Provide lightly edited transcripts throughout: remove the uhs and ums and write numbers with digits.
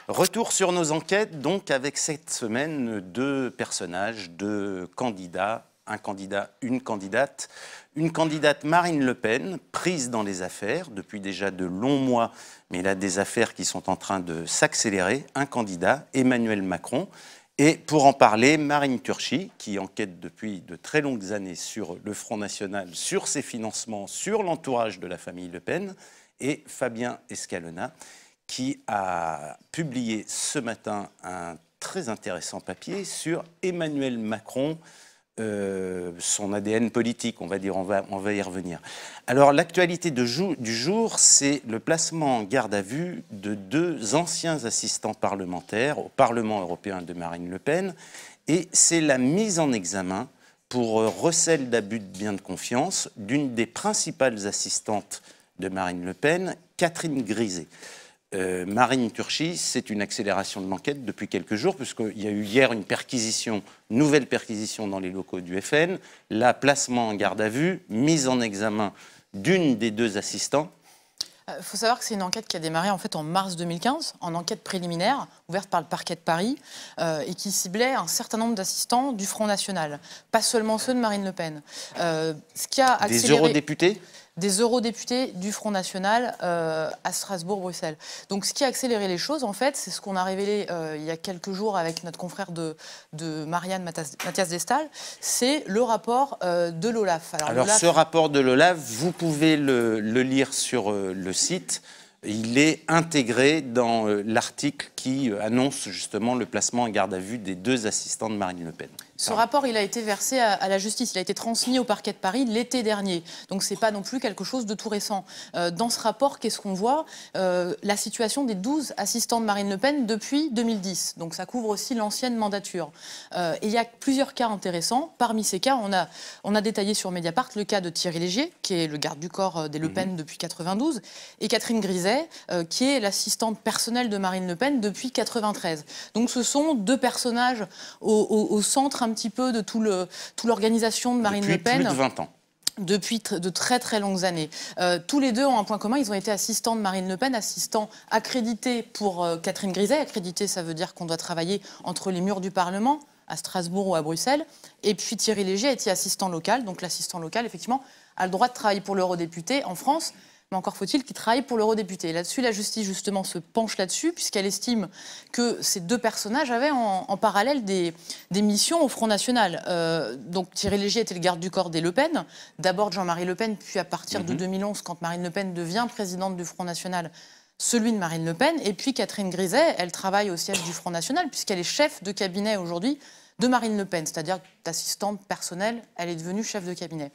Retour sur nos enquêtes, donc avec cette semaine deux personnages, deux candidats, un candidat, une candidate. Une candidate, Marine Le Pen, prise dans les affaires depuis déjà de longs mois, mais il a des affaires qui sont en train de s'accélérer. Un candidat, Emmanuel Macron. Et pour en parler, Marine Turchi, qui enquête depuis de très longues années sur le Front National, sur ses financements, sur l'entourage de la famille Le Pen, et Fabien Escalona, qui a publié ce matin un très intéressant papier sur Emmanuel Macron, son ADN politique, on va dire, on va y revenir. Alors l'actualité du jour, c'est le placement en garde à vue de deux anciens assistants parlementaires au Parlement européen de Marine Le Pen, et c'est la mise en examen pour recel d'abus de biens de confiance d'une des principales assistantes de Marine Le Pen, Catherine Griset. Marine Turchi, c'est une accélération de l'enquête depuis quelques jours, puisqu'il y a eu hier une perquisition, nouvelle perquisition dans les locaux du FN, là, placement en garde à vue, mise en examen d'une des deux assistants. Il faut savoir que c'est une enquête qui a démarré en fait en mars 2015, en enquête préliminaire, ouverte par le parquet de Paris, et qui ciblait un certain nombre d'assistants du Front National, pas seulement ceux de Marine Le Pen. Ce qui a accéléré... Des eurodéputés ? Des eurodéputés du Front National à Strasbourg, Bruxelles. Donc ce qui a accéléré les choses, en fait, c'est ce qu'on a révélé il y a quelques jours avec notre confrère de Marianne Mathias Destal, c'est le rapport de l'OLAF. Alors ce rapport de l'OLAF, vous pouvez le lire sur le site. Il est intégré dans l'article qui annonce justement le placement en garde à vue des deux assistants de Marine Le Pen. Ce rapport, il a été versé à la justice, il a été transmis au parquet de Paris l'été dernier. Donc ce n'est pas non plus quelque chose de tout récent. Dans ce rapport, qu'est-ce qu'on voit? La situation des 12 assistants de Marine Le Pen depuis 2010. Donc ça couvre aussi l'ancienne mandature. Et il y a plusieurs cas intéressants. Parmi ces cas, on a détaillé sur Mediapart le cas de Thierry Léger, qui est le garde du corps des Le Pen depuis 92, et Catherine Griset, qui est l'assistante personnelle de Marine Le Pen depuis 93. Donc ce sont deux personnages au centre un petit peu de toute l'organisation de Marine Le Pen. Depuis plus de 20 ans. Depuis de très très longues années. Tous les deux ont un point commun, ils ont été assistants de Marine Le Pen, assistants accrédités pour Catherine Griset. Accrédité, ça veut dire qu'on doit travailler entre les murs du Parlement, à Strasbourg ou à Bruxelles. Et puis Thierry Léger a été assistant local, donc l'assistant local, effectivement, a le droit de travailler pour l'eurodéputé en France. Mais encore faut-il qu'il travaille pour l'eurodéputé. Là-dessus, la justice, justement, se penche là-dessus, puisqu'elle estime que ces deux personnages avaient en parallèle des missions au Front National. Donc Thierry Léger était le garde du corps des Le Pen, d'abord Jean-Marie Le Pen, puis à partir de 2011, quand Marine Le Pen devient présidente du Front National, celui de Marine Le Pen. Et puis Catherine Griset, elle travaille au siège du Front National, puisqu'elle est chef de cabinet aujourd'hui de Marine Le Pen, c'est-à-dire d'assistante personnelle, elle est devenue chef de cabinet.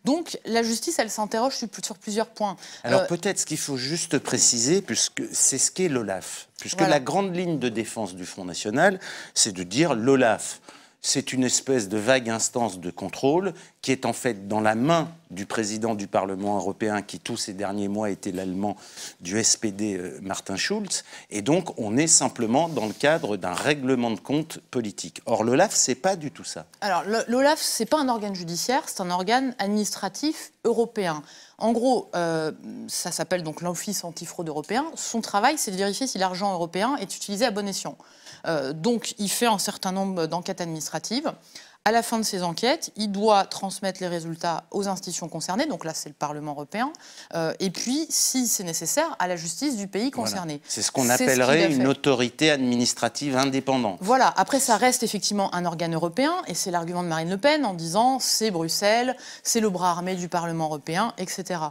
Donc la justice, elle s'interroge sur plusieurs points. Alors peut-être ce qu'il faut juste préciser, puisque c'est ce qu'est l'OLAF, puisque voilà. La grande ligne de défense du Front National, c'est de dire l'OLAF, c'est une espèce de vague instance de contrôle qui est en fait dans la main du président du Parlement européen, qui tous ces derniers mois était l'allemand du SPD, Martin Schulz. Et donc on est simplement dans le cadre d'un règlement de compte politique. Or l'OLAF, c'est pas du tout ça. Alors l'OLAF, c'est pas un organe judiciaire, c'est un organe administratif européen. En gros, ça s'appelle donc l'Office antifraude européen. Son travail, c'est de vérifier si l'argent européen est utilisé à bon escient. Donc, il fait un certain nombre d'enquêtes administratives. À la fin de ces enquêtes, il doit transmettre les résultats aux institutions concernées, donc là c'est le Parlement européen, et puis, si c'est nécessaire, à la justice du pays concerné. Voilà. C'est ce qu'on appellerait une autorité administrative indépendante. Voilà, après ça reste effectivement un organe européen, et c'est l'argument de Marine Le Pen en disant c'est Bruxelles, c'est le bras armé du Parlement européen, etc.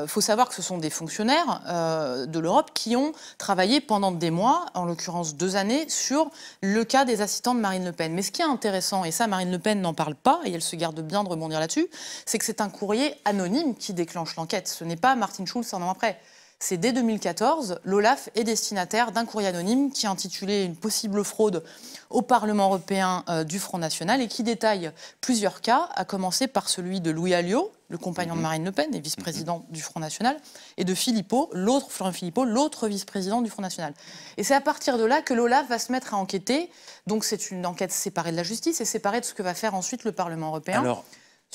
Faut savoir que ce sont des fonctionnaires de l'Europe qui ont travaillé pendant des mois, en l'occurrence 2 années, sur le cas des assistants de Marine Le Pen. Mais ce qui est intéressant, et ça Marine Le Pen n'en parle pas, et elle se garde bien de rebondir là-dessus, c'est que c'est un courrier anonyme qui déclenche l'enquête. Ce n'est pas Martin Schulz un an après. C'est dès 2014, l'OLAF est destinataire d'un courrier anonyme qui est intitulé « Une possible fraude au Parlement européen du Front National » et qui détaille plusieurs cas, à commencer par celui de Louis Alliot, le compagnon de Marine Le Pen et vice-président du Front National, et de Philippot, Florent Philippot, l'autre vice-président du Front National. Et c'est à partir de là que l'OLAF va se mettre à enquêter. Donc c'est une enquête séparée de la justice et séparée de ce que va faire ensuite le Parlement européen. Alors,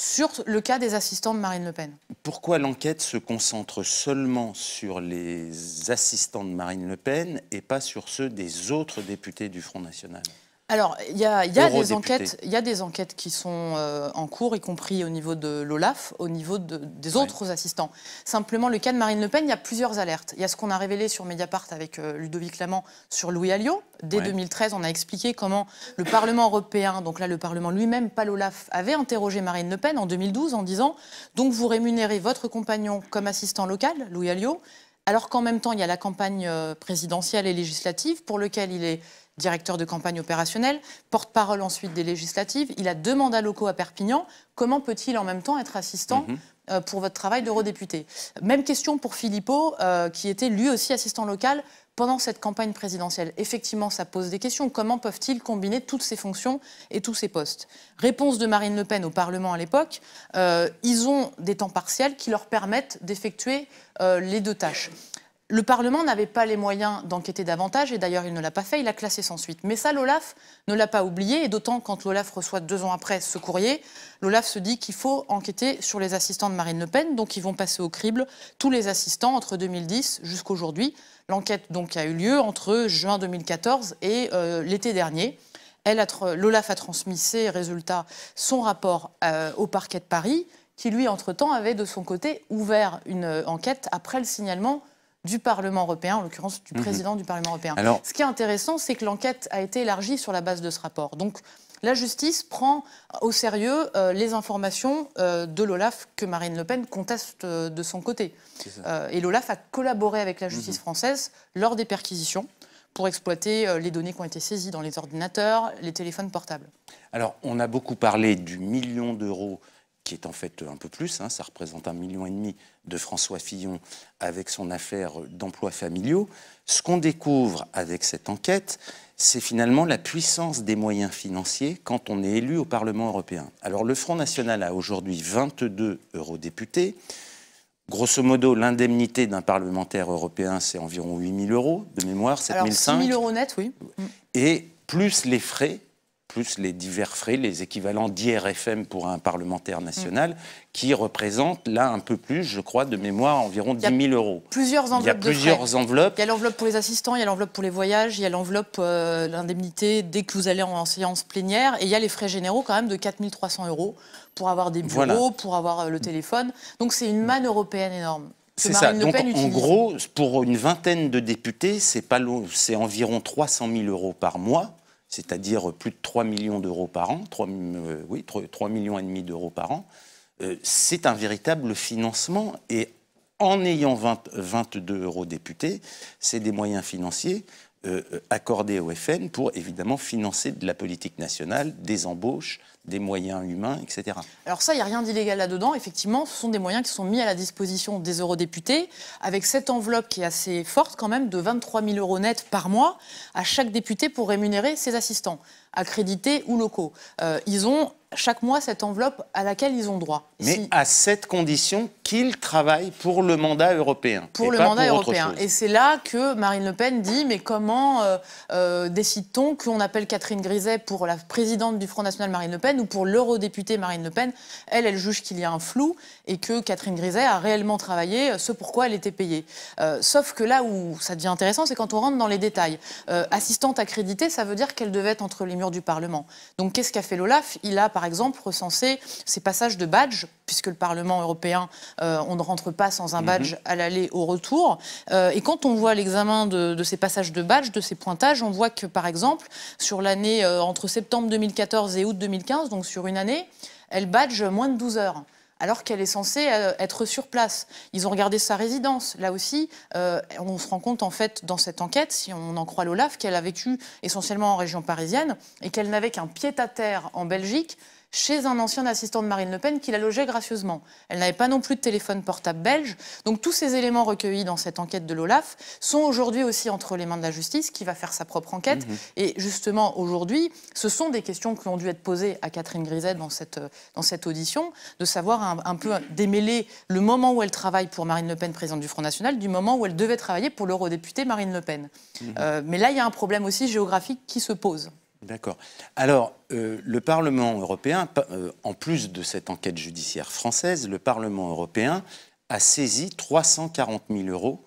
sur le cas des assistants de Marine Le Pen. Pourquoi l'enquête se concentre seulement sur les assistants de Marine Le Pen et pas sur ceux des autres députés du Front National ? Alors, il y a des enquêtes qui sont en cours, y compris au niveau de l'OLAF, au niveau des autres assistants. Simplement, le cas de Marine Le Pen, il y a plusieurs alertes. Il y a ce qu'on a révélé sur Mediapart avec Ludovic Lamant sur Louis Alliot. Dès 2013, on a expliqué comment le Parlement européen, donc là le Parlement lui-même, pas l'OLAF, avait interrogé Marine Le Pen en 2012 en disant « Donc vous rémunérez votre compagnon comme assistant local, Louis Alliot », alors qu'en même temps, il y a la campagne présidentielle et législative pour lequel il est directeur de campagne opérationnelle, porte-parole ensuite des législatives. Il a 2 mandats locaux à Perpignan. Comment peut-il en même temps être assistant pour votre travail d'eurodéputé? Même question pour Philippot, qui était lui aussi assistant local pendant cette campagne présidentielle. Effectivement, ça pose des questions. Comment peuvent-ils combiner toutes ces fonctions et tous ces postes? Réponse de Marine Le Pen au Parlement à l'époque, ils ont des temps partiels qui leur permettent d'effectuer les 2 tâches. Le Parlement n'avait pas les moyens d'enquêter davantage, et d'ailleurs il ne l'a pas fait, il a classé sans suite. Mais ça, l'OLAF ne l'a pas oublié, et d'autant quand l'OLAF reçoit 2 ans après ce courrier, l'OLAF se dit qu'il faut enquêter sur les assistants de Marine Le Pen, donc ils vont passer au crible tous les assistants entre 2010 jusqu'aujourd'hui. L'enquête donc a eu lieu entre juin 2014 et l'été dernier. L'OLAF a transmis ses résultats, son rapport au parquet de Paris, qui lui, entre-temps, avait de son côté ouvert une enquête après le signalement du Parlement européen, en l'occurrence du président du Parlement européen. Alors, ce qui est intéressant, c'est que l'enquête a été élargie sur la base de ce rapport. Donc, la justice prend au sérieux les informations de l'OLAF que Marine Le Pen conteste de son côté. Et l'OLAF a collaboré avec la justice française lors des perquisitions pour exploiter les données qui ont été saisies dans les ordinateurs, les téléphones portables. Alors, on a beaucoup parlé du million d'euros qui est en fait un peu plus, ça représente 1,5 million de François Fillon avec son affaire d'emplois familiaux. Ce qu'on découvre avec cette enquête, c'est finalement la puissance des moyens financiers quand on est élu au Parlement européen. Alors le Front National a aujourd'hui 22 eurodéputés. Grosso modo, l'indemnité d'un parlementaire européen, c'est environ 8 000 euros de mémoire, 7 500. Alors 6 000 euros net, oui. Et plus les frais, plus les divers frais, les équivalents d'IRFM pour un parlementaire national, qui représentent là un peu plus, je crois, de mémoire, environ 10 000 euros. Plusieurs enveloppes. Il y a plusieurs enveloppes. Il y a l'enveloppe pour les assistants, il y a l'enveloppe pour les voyages, il y a l'enveloppe l'indemnité dès que vous allez en séance plénière, et il y a les frais généraux quand même de 4 300 euros pour avoir des bureaux, pour avoir le téléphone. Donc c'est une manne européenne énorme. C'est ça. Donc en gros, pour une vingtaine de députés, c'est environ 300 000 euros par mois, c'est-à-dire plus de 3 millions d'euros par an, 3,5 millions d'euros par an. C'est un véritable financement. Et en ayant 22 eurodéputés, c'est des moyens financiers accordés au FN pour évidemment financer de la politique nationale, des embauches, des moyens humains, etc. Alors ça, il n'y a rien d'illégal là-dedans. Effectivement, ce sont des moyens qui sont mis à la disposition des eurodéputés, avec cette enveloppe qui est assez forte quand même, de 23 000 euros net par mois à chaque député pour rémunérer ses assistants, accrédités ou locaux. Ils ont chaque mois cette enveloppe à laquelle ils ont droit. Mais à cette condition qu'ils travaillent pour le mandat européen. Pour le mandat européen. Et c'est là que Marine Le Pen dit, mais comment décide-t-on qu'on appelle Catherine Griset pour la présidente du Front National Marine Le Pen ou pour l'eurodéputée Marine Le Pen? Elle juge qu'il y a un flou et que Catherine Griset a réellement travaillé ce pourquoi elle était payée. Sauf que là où ça devient intéressant, c'est quand on rentre dans les détails. Assistante accréditée, ça veut dire qu'elle devait être entre les murs du Parlement. Donc qu'est-ce qu'a fait l'OLAF? Il a par exemple recensé ces passages de badge, puisque le Parlement européen, on ne rentre pas sans un badge à l'aller, au retour. Et quand on voit l'examen de ces passages de badge, de ces pointages, on voit que, par exemple, sur l'année entre septembre 2014 et août 2015, donc sur une année, elle badge moins de 12 heures. Alors qu'elle est censée être sur place. Ils ont regardé sa résidence. Là aussi, on se rend compte, en fait, dans cette enquête, si on en croit l'OLAF, qu'elle a vécu essentiellement en région parisienne et qu'elle n'avait qu'un pied-à-terre en Belgique, chez un ancien assistant de Marine Le Pen qui la logeait gracieusement. Elle n'avait pas non plus de téléphone portable belge. Donc tous ces éléments recueillis dans cette enquête de l'OLAF sont aujourd'hui aussi entre les mains de la justice qui va faire sa propre enquête. Et justement, aujourd'hui, ce sont des questions qui ont dû être posées à Catherine Griset dans cette audition, de savoir un peu démêler le moment où elle travaille pour Marine Le Pen, présidente du Front National, du moment où elle devait travailler pour l'eurodéputée Marine Le Pen. Mais là, il y a un problème aussi géographique qui se pose. D'accord. Alors, le Parlement européen, en plus de cette enquête judiciaire française, le Parlement européen a saisi 340 000 euros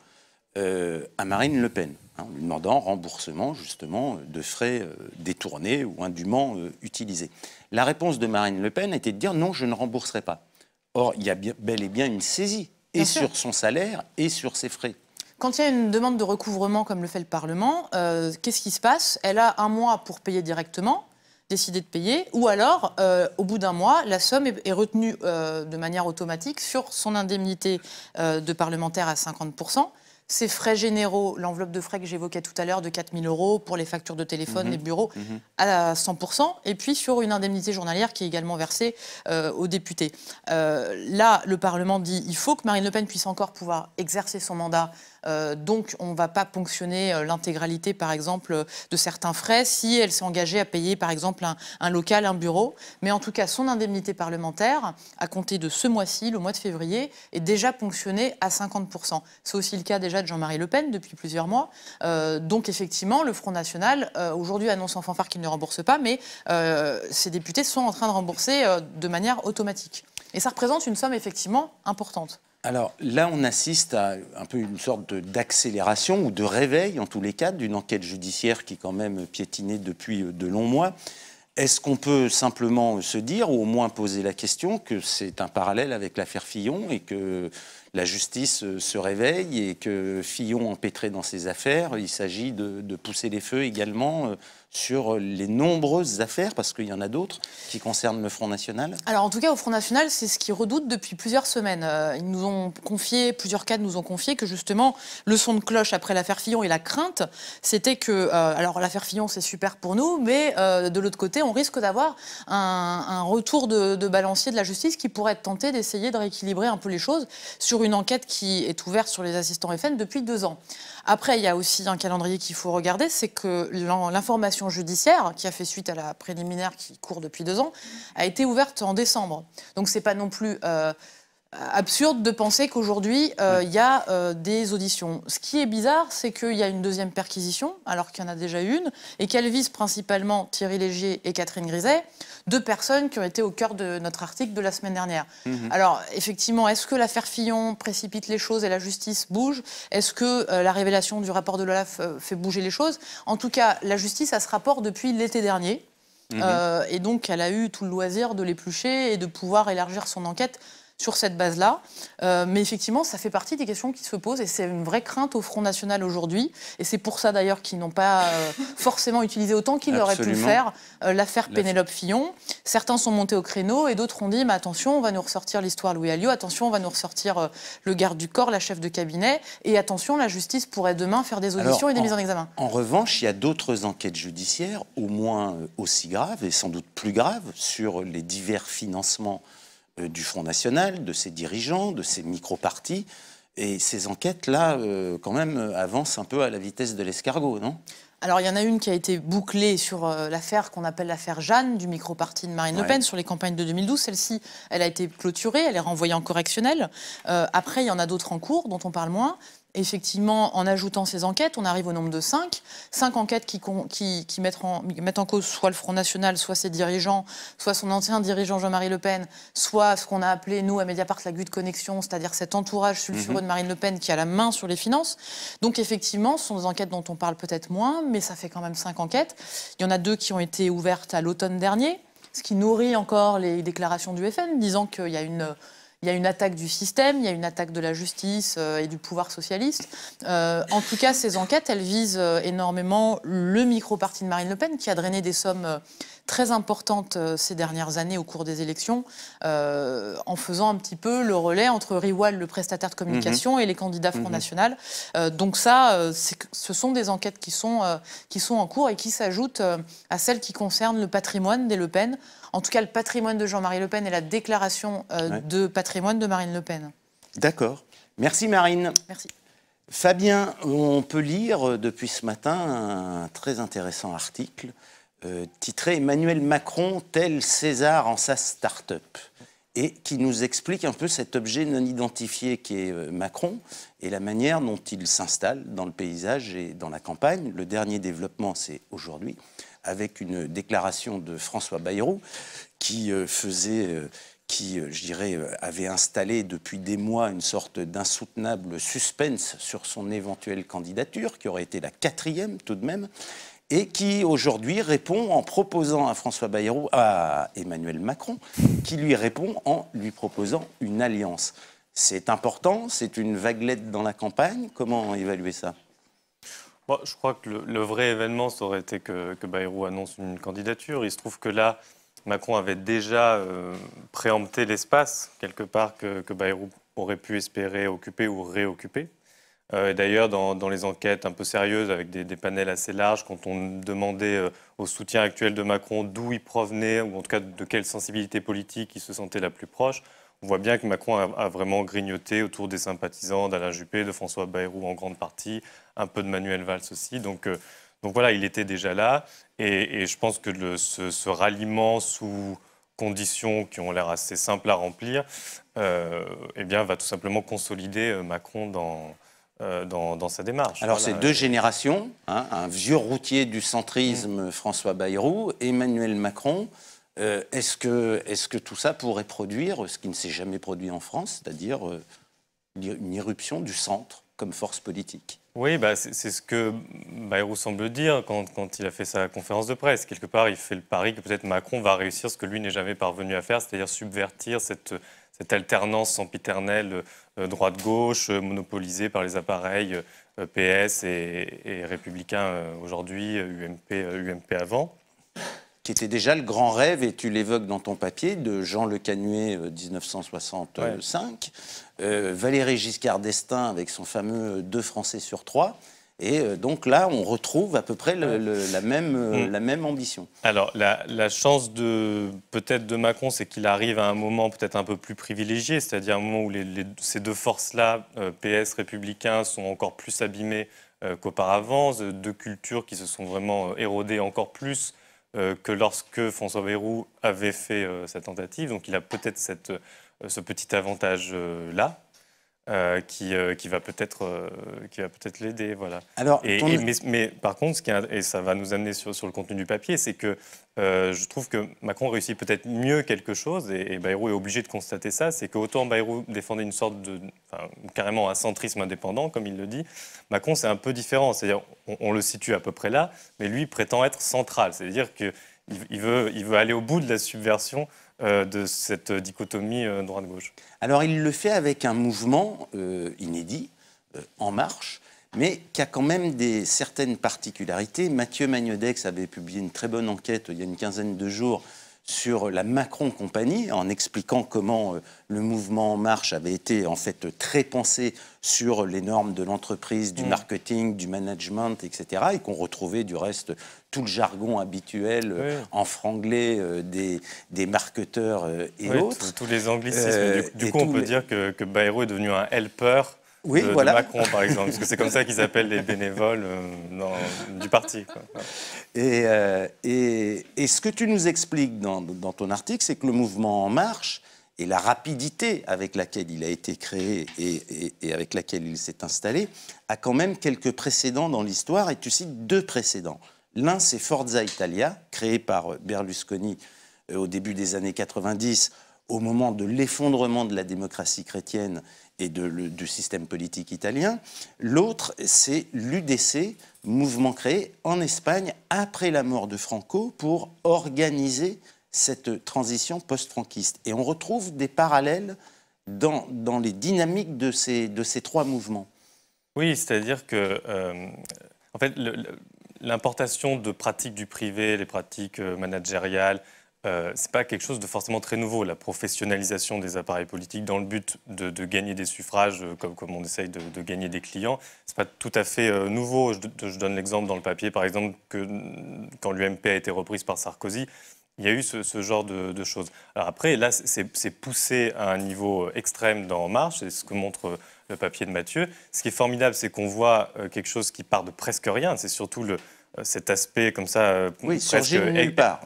à Marine Le Pen, en lui demandant remboursement justement de frais détournés ou indûment utilisés. La réponse de Marine Le Pen était de dire non, je ne rembourserai pas. Or, il y a bel et bien une saisie, et sur son salaire et sur ses frais. Quand il y a une demande de recouvrement, comme le fait le Parlement, qu'est-ce qui se passe? Elle a un mois pour payer directement, décider de payer, ou alors, au bout d'un mois, la somme est retenue de manière automatique sur son indemnité de parlementaire à 50%. Ces frais généraux, l'enveloppe de frais que j'évoquais tout à l'heure de 4 000 euros pour les factures de téléphone, les bureaux, à 100%, et puis sur une indemnité journalière qui est également versée aux députés. Là, le Parlement dit il faut que Marine Le Pen puisse encore pouvoir exercer son mandat. Donc, on ne va pas ponctionner l'intégralité, par exemple, de certains frais si elle s'est engagée à payer, par exemple, un local, un bureau. Mais en tout cas, son indemnité parlementaire, à compter de ce mois-ci, le mois de février, est déjà ponctionnée à 50%. C'est aussi le cas déjà de Jean-Marie Le Pen depuis plusieurs mois. Donc, effectivement, le Front National, aujourd'hui, annonce en fanfare qu'il ne rembourse pas, mais ses députés sont en train de rembourser de manière automatique. Et ça représente une somme, effectivement, importante. Alors là, on assiste à un peu une sorte d'accélération ou de réveil, en tous les cas, d'une enquête judiciaire qui est quand même piétinée depuis de longs mois. Est-ce qu'on peut simplement se dire, ou au moins poser la question, que c'est un parallèle avec l'affaire Fillon et que la justice se réveille et que Fillon, empêtré dans ses affaires, il s'agit de pousser les feux également sur les nombreuses affaires, parce qu'il y en a d'autres qui concernent le Front National? Alors en tout cas, au Front National, c'est ce qu'ils redoutent depuis plusieurs semaines. Ils nous ont confié, plusieurs cadres nous ont confié que justement, le son de cloche après l'affaire Fillon et la crainte, c'était que, alors l'affaire Fillon, c'est super pour nous, mais de l'autre côté, on risque d'avoir un retour de balancier de la justice qui pourrait être tenté d'essayer de rééquilibrer un peu les choses sur une enquête qui est ouverte sur les assistants FN depuis 2 ans. Après, il y a aussi un calendrier qu'il faut regarder, c'est que l'information judiciaire, qui a fait suite à la préliminaire qui court depuis 2 ans, a été ouverte en décembre. Donc c'est pas non plus absurde de penser qu'aujourd'hui, il y a des auditions. Ce qui est bizarre, c'est qu'il y a une deuxième perquisition, alors qu'il y en a déjà une, et qu'elle vise principalement Thierry Légier et Catherine Griset, 2 personnes qui ont été au cœur de notre article de la semaine dernière. Alors, effectivement, est-ce que l'affaire Fillon précipite les choses et la justice bouge? Est-ce que la révélation du rapport de l'OLAF fait bouger les choses? En tout cas, la justice a ce rapport depuis l'été dernier. Et donc, elle a eu tout le loisir de l'éplucher et de pouvoir élargir son enquête sur cette base-là. Mais effectivement, ça fait partie des questions qui se posent et c'est une vraie crainte au Front National aujourd'hui. Et c'est pour ça d'ailleurs qu'ils n'ont pas forcément utilisé autant qu'ils auraient pu le faire l'affaire Pénélope Fillon. Certains sont montés au créneau et d'autres ont dit mais attention, on va nous ressortir l'histoire Louis Alliot, attention, on va nous ressortir le garde du corps, la chef de cabinet, et attention, la justice pourrait demain faire des auditions et des mises en examen. En revanche, il y a d'autres enquêtes judiciaires, au moins aussi graves et sans doute plus graves, sur les divers financements du Front National, de ses dirigeants, de ses micro-partis. Et ces enquêtes-là, quand même, avancent un peu à la vitesse de l'escargot, non? Alors, il y en a une qui a été bouclée sur l'affaire qu'on appelle l'affaire Jeanne, du micro-parti de Marine Le Pen, sur les campagnes de 2012. Celle-ci, elle a été clôturée, elle est renvoyée en correctionnel. Après, il y en a d'autres en cours, dont on parle moins. Effectivement, en ajoutant ces enquêtes, on arrive au nombre de 5. 5 enquêtes qui mettent en cause soit le Front National, soit ses dirigeants, soit son ancien dirigeant Jean-Marie Le Pen, soit ce qu'on a appelé, nous, à Mediapart, la GUD Connexion, c'est-à-dire cet entourage sulfureux de Marine Le Pen qui a la main sur les finances. Donc, effectivement, ce sont des enquêtes dont on parle peut-être moins, mais ça fait quand même 5 enquêtes. Il y en a 2 qui ont été ouvertes à l'automne dernier, ce qui nourrit encore les déclarations du FN, disant qu'il y a une attaque du système, il y a une attaque de la justice et du pouvoir socialiste. En tout cas, ces enquêtes, elles visent énormément le micro-parti de Marine Le Pen, qui a drainé des sommes très importantes ces dernières années au cours des élections, en faisant un petit peu le relais entre Riwal, le prestataire de communication, et les candidats Front National. Donc ça, ce sont des enquêtes qui sont en cours et qui s'ajoutent à celles qui concernent le patrimoine des Le Pen. En tout cas, le patrimoine de Jean-Marie Le Pen et la déclaration de patrimoine de Marine Le Pen. D'accord. Merci Marine. Merci. Fabien, on peut lire depuis ce matin un très intéressant article titré « Emmanuel Macron, tel César en sa start-up » et qui nous explique un peu cet objet non identifié qui est Macron et la manière dont il s'installe dans le paysage et dans la campagne. Le dernier développement, c'est aujourd'hui, avec une déclaration de François Bayrou qui je dirais, avait installé depuis des mois une sorte d'insoutenable suspense sur son éventuelle candidature, qui aurait été la 4e tout de même, et qui aujourd'hui répond en proposant à François Bayrou, à Emmanuel Macron, qui lui répond en lui proposant une alliance. C'est important, c'est une vaguelette dans la campagne. Comment évaluer ça ? Bon, je crois que le vrai événement, ça aurait été que Bayrou annonce une candidature. Il se trouve que là, Macron avait déjà préempté l'espace, quelque part, que Bayrou aurait pu espérer occuper ou réoccuper. D'ailleurs, dans les enquêtes un peu sérieuses, avec des panels assez larges, quand on demandait au soutien actuel de Macron d'où il provenait, ou en tout cas de quelle sensibilité politique il se sentait la plus proche, on voit bien que Macron a vraiment grignoté autour des sympathisants d'Alain Juppé, de François Bayrou en grande partie, un peu de Manuel Valls aussi. Donc voilà, il était déjà là. Et je pense que ce ralliement sous conditions qui ont l'air assez simples à remplir, eh bien, va tout simplement consolider Macron dans sa démarche. Alors voilà. c'est deux générations, hein, un vieux routier du centrisme, François Bayrou, Emmanuel Macron. Est-ce que tout ça pourrait produire ce qui ne s'est jamais produit en France, c'est-à-dire une irruption du centre comme force politique ? Oui, c'est ce que Bayrou semble dire quand il a fait sa conférence de presse. Quelque part, il fait le pari que peut-être Macron va réussir ce que lui n'est jamais parvenu à faire, c'est-à-dire subvertir cette alternance sempiternelle droite-gauche, monopolisée par les appareils PS et Républicains aujourd'hui, UMP avant. Qui était déjà le grand rêve, et tu l'évoques dans ton papier, de Jean Le Canuet, 1965, Valéry Giscard d'Estaing avec son fameux 2 Français sur 3. Et donc là, on retrouve à peu près la même ambition. Alors, la chance peut-être de Macron, c'est qu'il arrive à un moment peut-être un peu plus privilégié, c'est-à-dire un moment où ces deux forces-là, PS, républicains, sont encore plus abîmées qu'auparavant, deux cultures qui se sont vraiment érodées encore plus que lorsque François Bayrou avait fait sa tentative. Donc il a peut-être ce petit avantage-là qui va peut-être l'aider. Voilà. Alors, mais par contre, et ça va nous amener sur le contenu du papier, c'est que je trouve que Macron réussit peut-être mieux quelque chose, et Bayrou est obligé de constater ça, c'est qu'autant Bayrou défendait une sorte carrément un centrisme indépendant, comme il le dit, Macron c'est un peu différent, c'est-à-dire on le situe à peu près là, mais lui prétend être central, c'est-à-dire qu'il veut aller au bout de la subversion de cette dichotomie droite-gauche. Alors il le fait avec un mouvement inédit, En Marche, mais qui a quand même certaines particularités. Mathieu Magnodex avait publié une très bonne enquête il y a une quinzaine de jours sur la Macron Compagnie, en expliquant comment le mouvement En Marche avait été en fait très pensé sur les normes de l'entreprise, du marketing, du management, etc. Et qu'on retrouvait du reste tout le jargon habituel en franglais des marketeurs et autres. Tous les anglicismes. Du coup, on peut dire que Bayrou est devenu un helper de Macron, par exemple, parce que c'est comme ça qu'ils appellent les bénévoles du parti. Quoi. Et ce que tu nous expliques dans ton article, c'est que le mouvement En Marche et la rapidité avec laquelle il a été créé et avec laquelle il s'est installé a quand même quelques précédents dans l'histoire, et tu cites 2 précédents. L'un, c'est Forza Italia, créé par Berlusconi au début des années 90, au moment de l'effondrement de la démocratie chrétienne et du système politique italien. L'autre, c'est l'UDC, mouvement créé en Espagne après la mort de Franco pour organiser cette transition post-franquiste. Et on retrouve des parallèles dans les dynamiques de ces 3 mouvements. Oui, c'est-à-dire que en fait, l'importation de pratiques du privé, les pratiques managériales, c'est pas quelque chose de forcément très nouveau. La professionnalisation des appareils politiques dans le but de gagner des suffrages, comme on essaye de gagner des clients, c'est pas tout à fait nouveau. Je donne l'exemple dans le papier, par exemple, que quand l'UMP a été reprise par Sarkozy, il y a eu ce genre de choses. Alors après, là, c'est poussé à un niveau extrême dans En Marche, c'est ce que montre le papier de Mathieu. Ce qui est formidable, c'est qu'on voit quelque chose qui part de presque rien. C'est surtout cet aspect comme ça,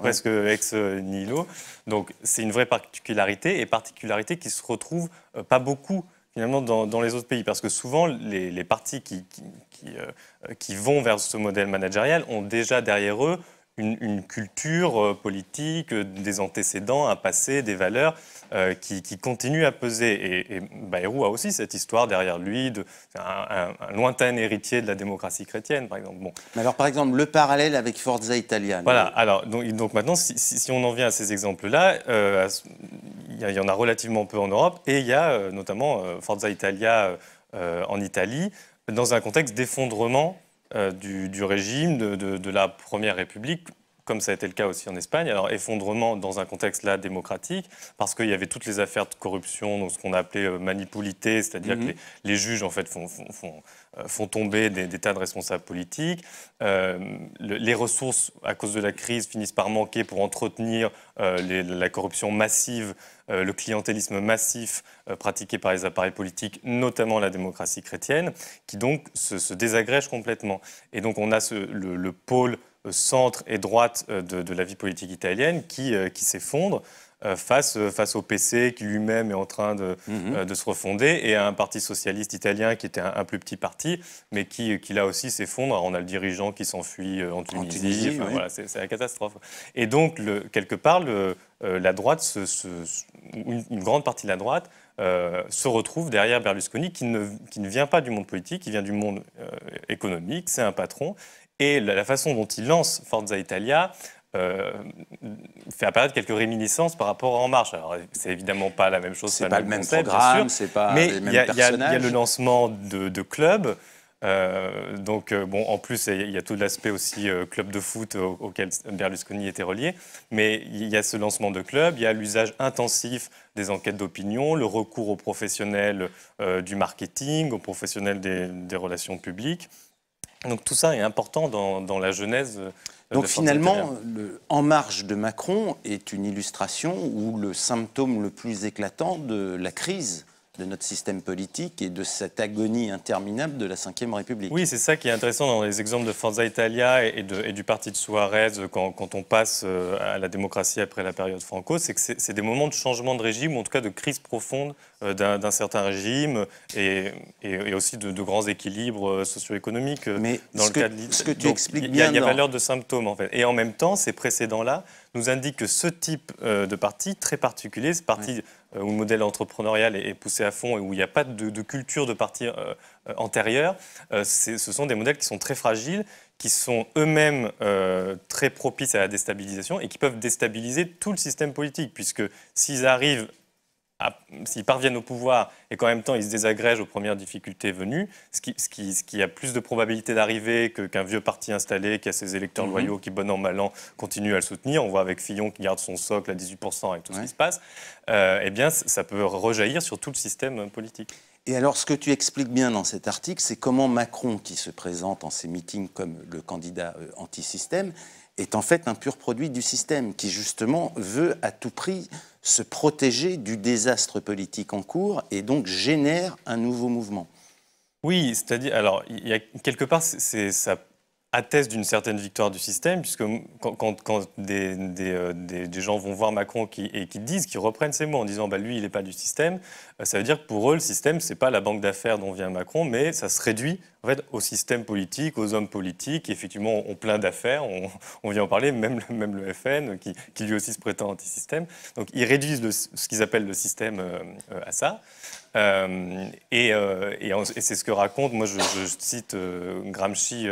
presque ex nihilo. Donc c'est une vraie particularité, et particularité qui se retrouve pas beaucoup finalement dans les autres pays, parce que souvent les partis qui vont vers ce modèle managérial ont déjà derrière eux une culture politique, des antécédents, un passé, des valeurs qui continuent à peser. Et Bayrou a aussi cette histoire derrière lui, un lointain héritier de la démocratie chrétienne, par exemple. Bon. Mais alors, par exemple, le parallèle avec Forza Italia. Voilà, alors, donc maintenant, si on en vient à ces exemples-là, il y en a relativement peu en Europe, et il y a notamment Forza Italia en Italie, dans un contexte d'effondrement du régime de la Première République, comme ça a été le cas aussi en Espagne. Alors, effondrement dans un contexte là démocratique, parce qu'il y avait toutes les affaires de corruption, donc ce qu'on a appelé manipulité, c'est-à-dire que les juges en fait font tomber des tas de responsables politiques. Les ressources, à cause de la crise, finissent par manquer pour entretenir la corruption massive, le clientélisme massif pratiqué par les appareils politiques, notamment la démocratie chrétienne, qui donc se désagrège complètement. Et donc on a le pôle centre et droite de la vie politique italienne qui s'effondre face au PC qui lui-même est en train de se refonder, et à un parti socialiste italien qui était un plus petit parti, mais qui là aussi s'effondre. Alors, on a le dirigeant qui s'enfuit en Tunisie. Enfin, oui. voilà, c'est la catastrophe. Et donc, quelque part, la droite, une grande partie de la droite se retrouve derrière Berlusconi, qui ne vient pas du monde politique, qui vient du monde économique, c'est un patron. Et la façon dont il lance Forza Italia fait apparaître quelques réminiscences par rapport à En Marche. Alors, c'est évidemment pas la même chose, c'est pas le même concept, programme, c'est pas mais les mêmes personnages. Il y a le lancement de clubs. Bon, en plus, il y a tout l'aspect aussi club de foot auquel Berlusconi était relié. Mais il y a ce lancement de clubs, il y a l'usage intensif des enquêtes d'opinion, le recours aux professionnels du marketing, aux professionnels des relations publiques. Donc tout ça est important dans la genèse. Donc finalement, le En Marche de Macron est une illustration ou le symptôme le plus éclatant de la crise de notre système politique et de cette agonie interminable de la Ve République. Oui, c'est ça qui est intéressant dans les exemples de Forza Italia et du parti de Suarez quand on passe à la démocratie après la période Franco, c'est que c'est des moments de changement de régime, ou en tout cas de crise profonde d'un certain régime et aussi de grands équilibres socio-économiques. Mais dans le cas de ce que tu expliques bien, il y a valeur de symptômes en fait. Et en même temps, ces précédents-là nous indiquent que ce type de parti très particulier, ce parti où le modèle entrepreneurial est poussé à fond et où il n'y a pas de culture de parti antérieure, ce sont des modèles qui sont très fragiles, qui sont eux-mêmes très propices à la déstabilisation et qui peuvent déstabiliser tout le système politique, puisque s'ils parviennent au pouvoir et qu'en même temps ils se désagrègent aux premières difficultés venues, ce qui a plus de probabilité d'arriver qu'un vieux parti installé qui a ses électeurs loyaux qui, bon an mal an, continue à le soutenir. On voit avec Fillon qui garde son socle à 18% avec tout ce qui se passe. Eh bien, ça peut rejaillir sur tout le système politique. Et alors, ce que tu expliques bien dans cet article, c'est comment Macron, qui se présente en ces meetings comme le candidat anti-système, est en fait un pur produit du système, qui justement veut à tout prix se protéger du désastre politique en cours et donc génère un nouveau mouvement. Oui, c'est-à-dire, alors, il y a quelque part, ça atteste d'une certaine victoire du système, puisque quand des gens vont voir Macron qui reprennent ces mots en disant lui, il n'est pas du système, ça veut dire que pour eux, le système, ce n'est pas la banque d'affaires dont vient Macron, mais ça se réduit en fait, au système politique, aux hommes politiques, qui effectivement ont plein d'affaires, on vient en parler, même le FN, qui lui aussi se prétend anti-système. Donc ils réduisent ce qu'ils appellent le système à ça. Et c'est ce que raconte, moi je cite Gramsci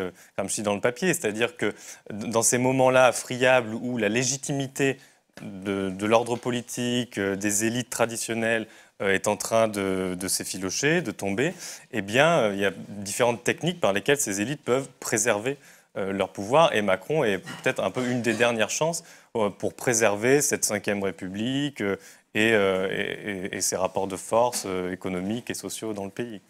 dans le papier, c'est-à-dire que dans ces moments-là friables où la légitimité de l'ordre politique, des élites traditionnelles est en train de s'effilocher, de tomber, eh bien il y a différentes techniques par lesquelles ces élites peuvent préserver leur pouvoir, et Macron est peut-être un peu une des dernières chances pour préserver cette Ve République et ses rapports de force économiques et sociaux dans le pays.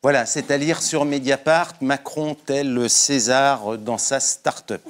Voilà, c'est à lire sur Mediapart, Macron tel le César dans sa start-up.